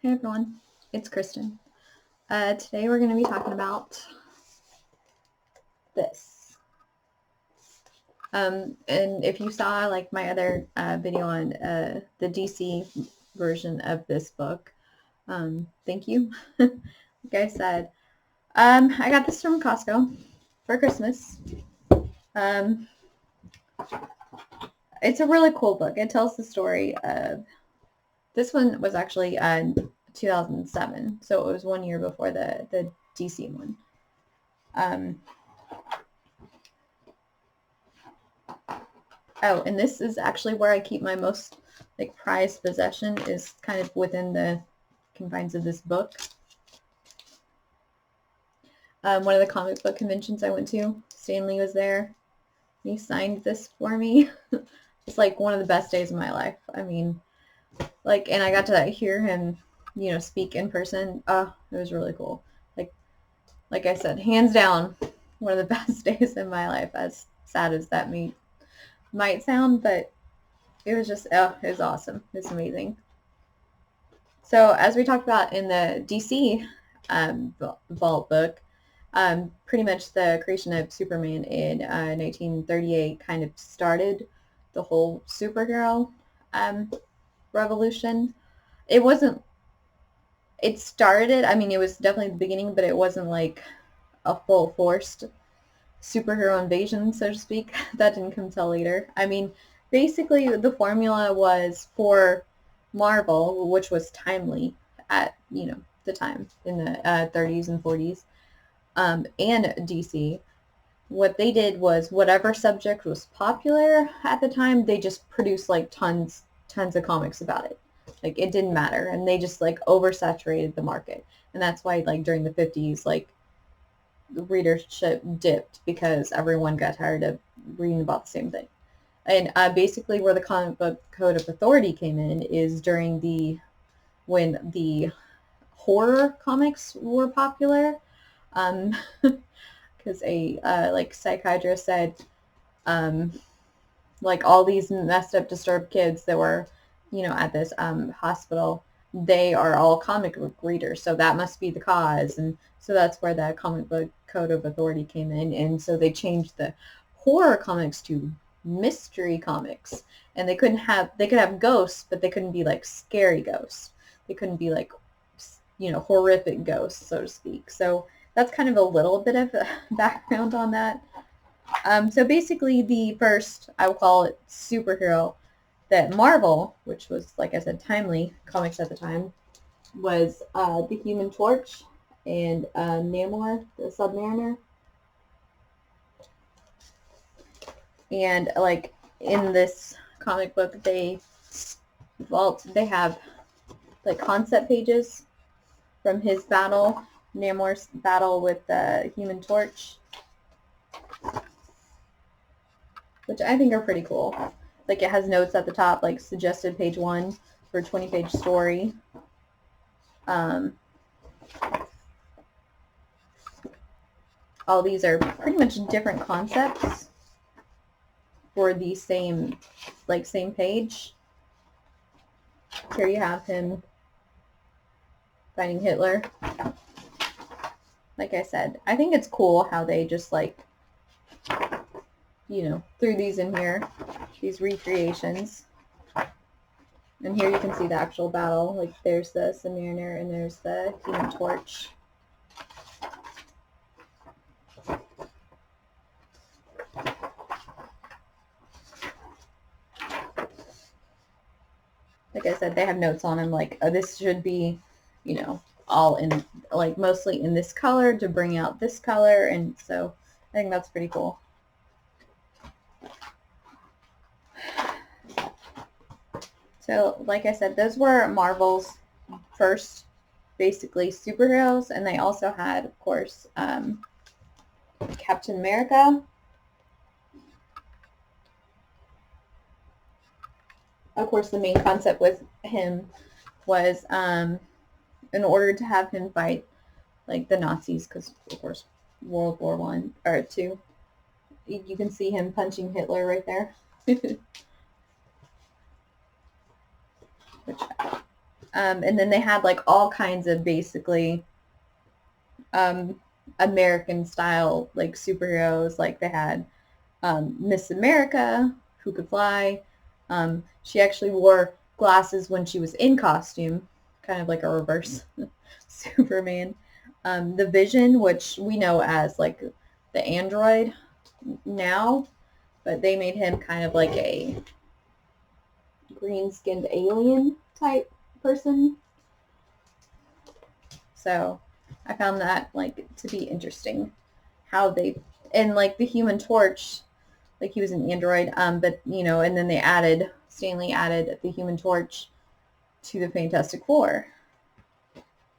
Hey everyone, it's Kristen. Today we're going to be talking about this. And if you saw like my other video on the DC version of this book, thank you. Like I said, I got this from Costco for Christmas. It's a really cool book. It tells the story of, this one was actually 2007, so it was 1 year before the DC one. Oh, and this is actually where I keep my most like prized possession, is kind of within the confines of this book. One of the comic book conventions I went to, Stanley was there. He signed this for me. It's like one of the best days of my life. I mean, like, and I got to hear him, speak in person. Oh, it was really cool. Like I said, hands down, one of the best days in my life, as sad as that might sound, but it was just, it was awesome. It's amazing. So as we talked about in the DC Vault book, pretty much the creation of Superman in 1938 kind of started the whole superhero revolution. It started, I mean, it was definitely the beginning, but it wasn't like a full forced superhero invasion, so to speak. That didn't come till later. I mean, basically the formula was for Marvel, which was timely at, the time in the 30s and 40s, and DC. What they did was whatever subject was popular at the time, they just produced like tons of comics about it. Like, it didn't matter, and they just like oversaturated the market. And that's why like during the 50s, like, readership dipped, because everyone got tired of reading about the same thing. And basically where the comic book code of authority came in is when the horror comics were popular, because a like psychiatrist said, like, all these messed up, disturbed kids that were, at this hospital, they are all comic book readers, so that must be the cause. And so that's where the comic book code of authority came in, and so they changed the horror comics to mystery comics. And they could have ghosts, but they couldn't be like scary ghosts. They couldn't be like, horrific ghosts, so to speak. So that's kind of a little bit of a background on that. So basically the first, I would call it, superhero that Marvel, which was, like I said, timely comics at the time, was the Human Torch and Namor, the Submariner. And like in this comic book, they have like concept pages from his battle, Namor's battle with the Human Torch, which I think are pretty cool. Like, it has notes at the top, like suggested page 1 for a 20-page story. All these are pretty much different concepts for the same page. Here you have him fighting Hitler. Like I said, I think it's cool how they just like, threw these in here, these recreations. And here you can see the actual battle. Like, there's the Submariner and there's the Human Torch. Like I said, they have notes on them, like, oh, this should be, all in, like, mostly in this color to bring out this color. And so I think that's pretty cool. So, like I said, those were Marvel's first, basically, superheroes. And they also had, of course, Captain America. Of course, the main concept with him was, in order to have him fight, like, the Nazis, because, of course, World War I, or II, you can see him punching Hitler right there. Which And then they had like all kinds of basically um, American style like superheroes. Like they had Miss America who could fly. She actually wore glasses when she was in costume, kind of like a reverse Superman. The Vision, which we know as like the android now, but they made him kind of like a green-skinned alien type person. So I found that like to be interesting how they and like the Human Torch, like he was an android, but and then Stanley added the Human Torch to the Fantastic Four.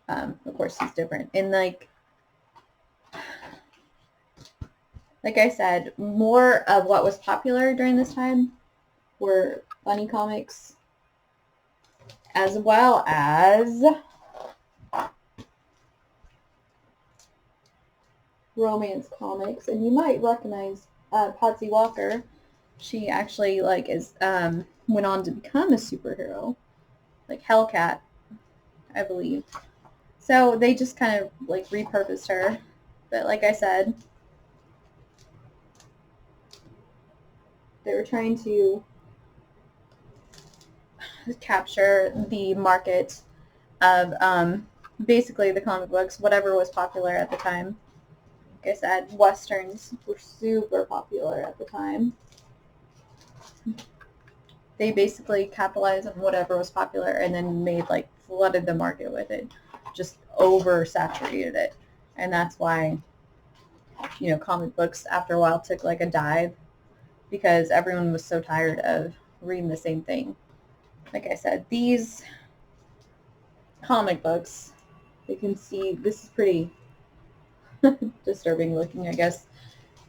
Of course, he's different, and like I said, more of what was popular during this time were funny comics, as well as romance comics, and you might recognize Patsy Walker. She actually went on to become a superhero, like Hellcat, I believe. So they just kind of like repurposed her. But like I said, they were trying to capture the market of basically the comic books, whatever was popular at the time. Like I said, Westerns were super popular at the time. They basically capitalized on whatever was popular and then flooded the market with it, just oversaturated it. And that's why, comic books after a while took like a dive because everyone was so tired of reading the same thing. Like I said, these comic books, you can see this is pretty disturbing looking, I guess.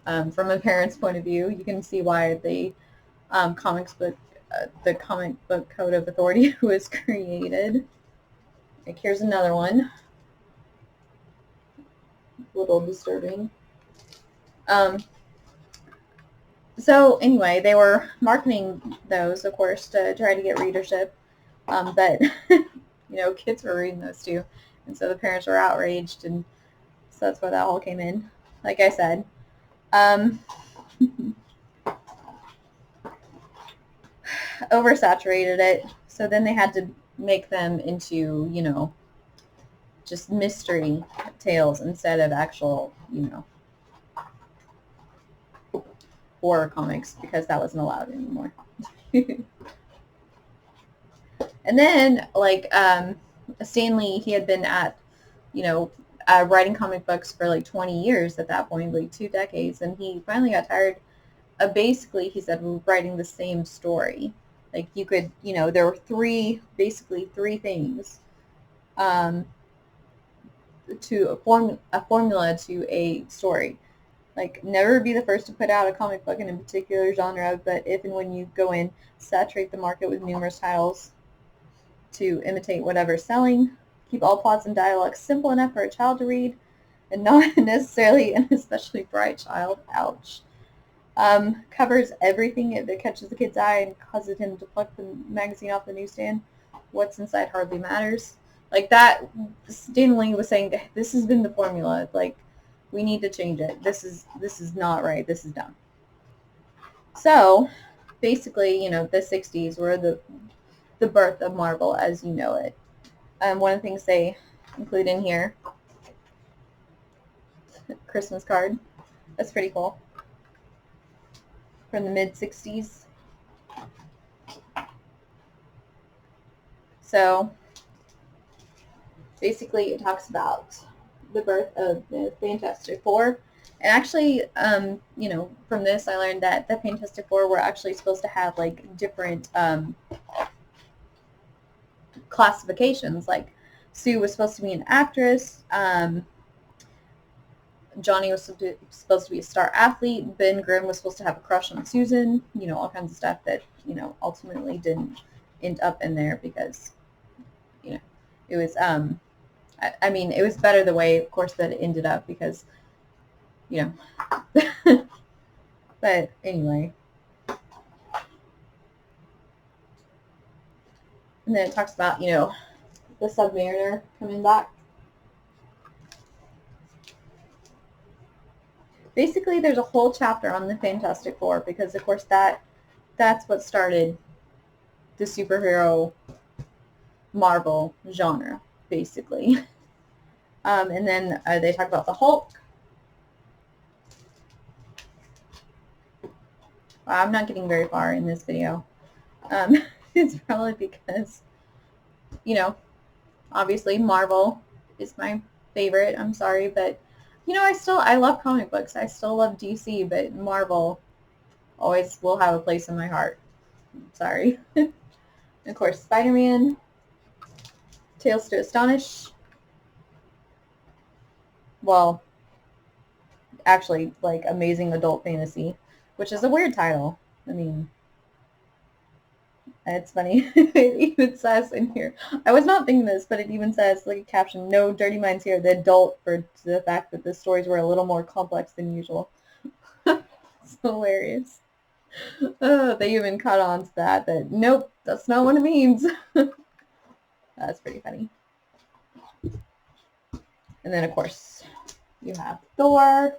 From a parent's point of view, you can see why the comic book code of authority was created. Like here's another one, a little disturbing. So anyway, they were marketing those, of course, to try to get readership, but kids were reading those too, and so the parents were outraged, and so that's where that all came in. Like I said, oversaturated it, so then they had to make them into, just mystery tales instead of actual, horror comics because that wasn't allowed anymore. And then, Stanley, he had been at, writing comic books for like 20 years at that point, like 2 decades, and he finally got tired of basically, he said, writing the same story. Like you could, there were three things to a formula to a story. Like never be the first to put out a comic book in a particular genre, but if and when you go in, saturate the market with numerous titles to imitate whatever's selling. Keep all plots and dialogue simple enough for a child to read, and not necessarily an especially bright child. Ouch. Covers everything that catches the kid's eye and causes him to pluck the magazine off the newsstand. What's inside hardly matters. Like that, Stanley was saying, this has been the formula. Like, we need to change it. This is not right. This is dumb. So, basically, the 60s were the birth of Marvel as you know it. One of the things they include in here, Christmas card. That's pretty cool. From the mid-60s. So, basically it talks about the birth of the Fantastic Four. And actually, from this I learned that the Fantastic Four were actually supposed to have like different classifications. Like Sue was supposed to be an actress. Johnny was supposed to be a star athlete. Ben Grimm was supposed to have a crush on Susan. All kinds of stuff that ultimately didn't end up in there because it was I mean, it was better the way, of course, that it ended up because, but anyway. And then it talks about, the Submariner coming back. Basically, there's a whole chapter on the Fantastic Four because, of course, that's what started the superhero Marvel genre, basically. And then they talk about the Hulk. I'm not getting very far in this video. It's probably because, you know, obviously Marvel is my favorite. I'm sorry, but I love comic books. I still love DC, but Marvel always will have a place in my heart. Sorry. Of course, Spider-Man, Tales to Astonish. Well, actually, like Amazing Adult Fantasy, which is a weird title. I mean, it's funny. It even says in here, I was not thinking this, but it even says, like a caption, no dirty minds here, the adult, for the fact that the stories were a little more complex than usual. It's hilarious. Oh, they even caught on to that nope, that's not what it means. That's pretty funny. And then, of course, you have Thor.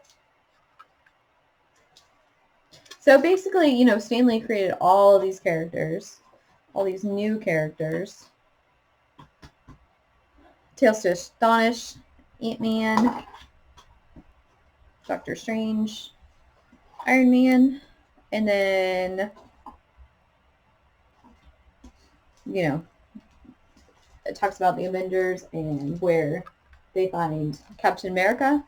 So basically, Stan Lee created all of these characters, all these new characters. Tales to Astonish, Ant-Man, Doctor Strange, Iron Man, and then, it talks about the Avengers and where they find Captain America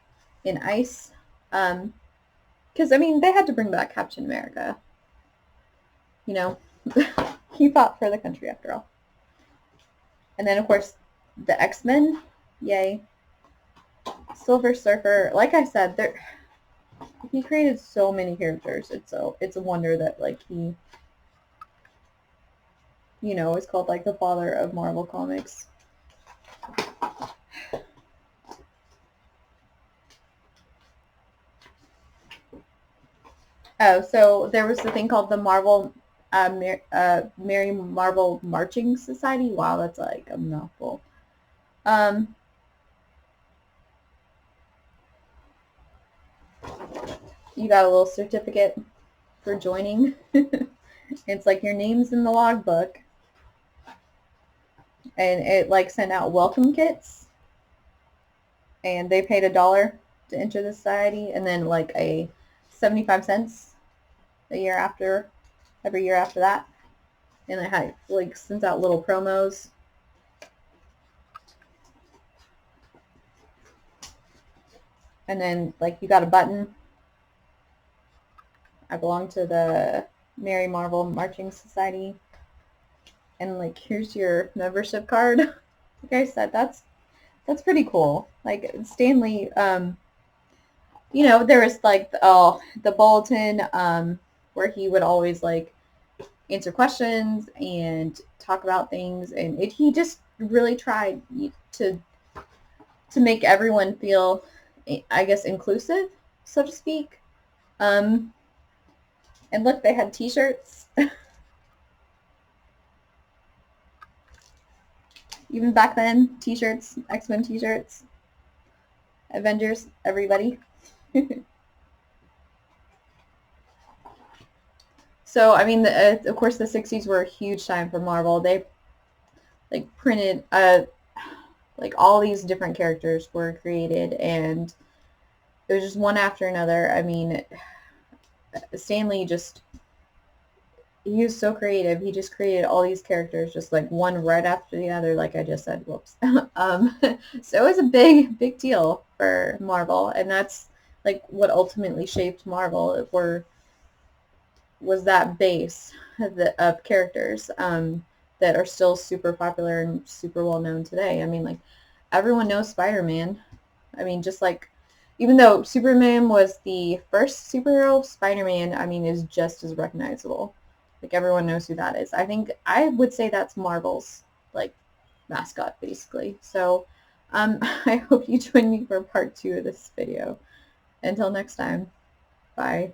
in ice. Because, they had to bring back Captain America. He fought for the country after all. And then, of course, the X-Men. Yay. Silver Surfer. Like I said, he created so many characters. It's a wonder that, like, he, is called, like, the father of Marvel Comics. Oh, so there was the thing called the Mary Marvel Marching Society. Wow, that's like a mouthful. You got a little certificate for joining. It's like your name's in the logbook. And it like sent out welcome kits. And they paid $1 to enter the society, and then like a 75 cents every year after that. And it had like sent out little promos. And then like you got a button. I belong to the Mary Marvel Marching Society. And like here's your membership card. Like I said, that's pretty cool. Like Stan Lee, there was like the bulletin where he would always like answer questions and talk about things, and he just really tried to make everyone feel, I guess, inclusive, so to speak. And look, they had T-shirts. Even back then, T-shirts, X-Men T-shirts, Avengers, everybody. So, of course, the 60s were a huge time for Marvel. They, like, printed, like, all these different characters were created, and it was just one after another. Stan Lee he was so creative. He just created all these characters, just, like, one right after the other, like I just said. Whoops. So it was a big, big deal for Marvel, and that's, like, what ultimately shaped Marvel, was that base of characters that are still super popular and super well known today. Like, everyone knows Spider-Man. Just like, even though Superman was the first superhero, Spider-Man, is just as recognizable. Like, everyone knows who that is. I would say that's Marvel's, like, mascot, basically. So, I hope you join me for part 2 of this video. Until next time, bye.